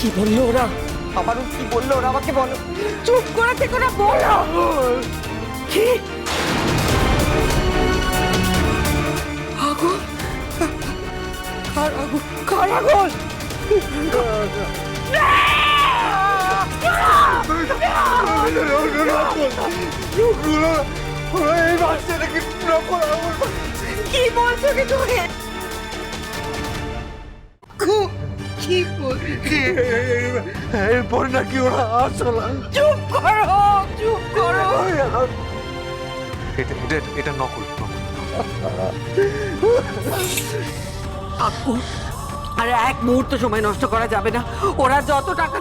কি বললো ওরা? আবার কি বললো ওরা? আমাকে বলো। চুপ করে থেকো না, বলো। কি আগুন? কার আগুন? কার আগুন? কি বলছো কি তুমি? কি বলছি? এরপর নাকি ওরা আসলা? চুপ করো, চুপ করো। এটা নকল। আকুল, আর এক মুহূর্ত সময় নষ্ট করা যাবে না। ওরা যত টাকা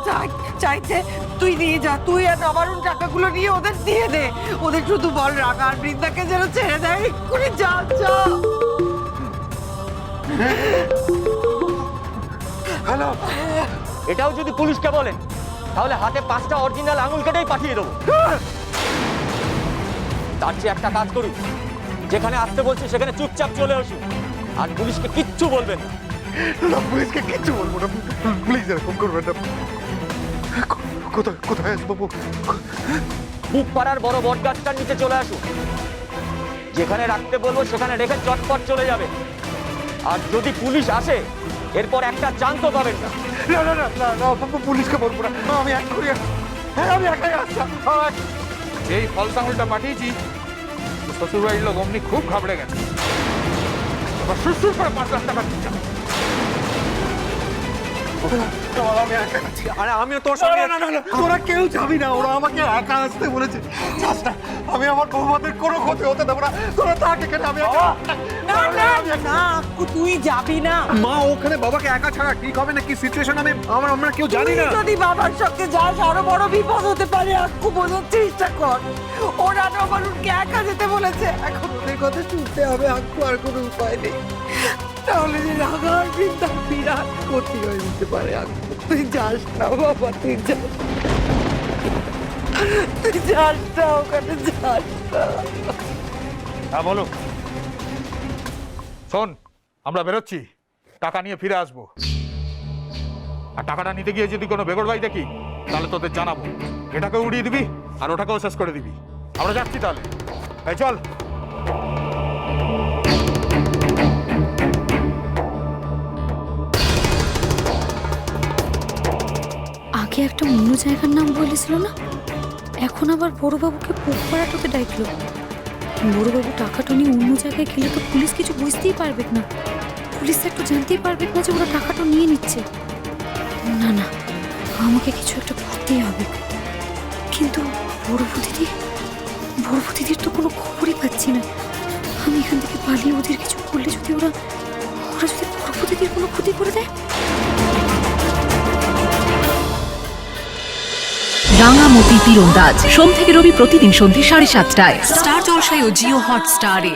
চাইছে তুই নিয়ে যা। তুই আর নবারুণ টাকাগুলো নিয়ে ওদের দিয়ে দে। ওদের শুধু বল রাগা আর বৃন্দাকে যেন ছেড়ে দেয়। এক্ষুনি যা যা। হ্যালো, এটাও যদি পুলিশকে বলেন তাহলে হাতে 5টা অরিজিনাল আঙুল কেটেই পাঠিয়ে দেবো। তার চেয়ে একটা কাজ করুন, যেখানে আসতে বলছি সেখানে চুপচাপ চলে আসুন, আর পুলিশকে কিচ্ছু বলবেন না। পুলিশকে কিচ্ছু বলবো না, প্লিজ এরকম করবেন না। কোথায় আসবো? বুকপাড়ার বড় বট গাছটার নিচে চলে আসুন। যেখানে রাখতে বলবো সেখানে রেখে চটপট চলে যাবে। আর যদি পুলিশ আসে এরপর একটা চান্সও পাবেন না। পুলিশকে বলবো না, আমি এক্ষুনি আমি একাই আসতাম। যেই ফলস আঙুলটা পাঠিয়েছি শ্বশুরবাড়ির লোক অমনি খুব ঘাবড়ে গেছে। এবার সুর করে 5 লাখ টাকা দিচ্ছে। আরে আমিও তোর সঙ্গে। তোরা কেউ যাবি না, ওরা আমাকে একা আসতে বলেছে। যাস না, আমি আমার বৌমাদের কোনো ক্ষতি হতে দেবো না। তোরা থাক এখানে, আমি না না না, তুই যাবি না। মা, ওখানে বাবাকে একা ছাড়া ঠিক হবে না। কি সিচুয়েশন আমরা কেউ জানি না। তুই যদি বাবার সঙ্গে যাস আরো বড় বিপদ হতে পারে। আক্কু, বোঝার চেষ্টা কর। ওরা নবারুণকে একা যেতে বলেছে। এখন ওদের কথা শুনতে হবে আক্কু, আর কোনো উপায় নেই। তাহলে যে রাগা আর বৃন্দার বিরাট ক্ষতি হয়ে যেতে পারে। আক্কু, তুই যাস না বাবা, তুই যাস না ওখানে, যাস না। হ্যাঁ বলো। শোন, আমরা বেরোচ্ছি, টাকা নিয়ে ফিরে আসবো। আর টাকাটা নিতে গিয়ে যদি কোনো বেগর ভাই দেখি তাহলে তোদের জানাবো। এটাকে উড়িয়ে দিবি আর ওটাকেও শেষ করে দিবি। আমরা যাচ্ছি তাহলে। এই চল। আগে একটা অন্য জায়গার নাম বলেছিল না, এখন আবার বড়বাবুকে বুকপাড়াটাকে ডাকলো। বড়বাবু টাকাটা নিয়ে অন্য জায়গায় গেলে তো পুলিশ কিছু বুঝতেই পারবে না। পুলিশ একটু জানতেই পারবে না যে ওরা টাকাটা নিয়ে নিচ্ছে। না না, আমাকে কিছু একটা করতেই হবে। কিন্তু বড়বু দিদির তো কোনো খবরই পাচ্ছি না। আমি এখান থেকে পালিয়ে ওদের কিছু করলে যদি ওরা যদি বড়বু দিদির কোনো ক্ষতি করে দেয়। রাঙামতি তীরন্দাজ সোম থেকে রবি প্রতিদিন সন্ধ্যে 7:30টায় স্টার জলসায় ও জিও হটস্টারে।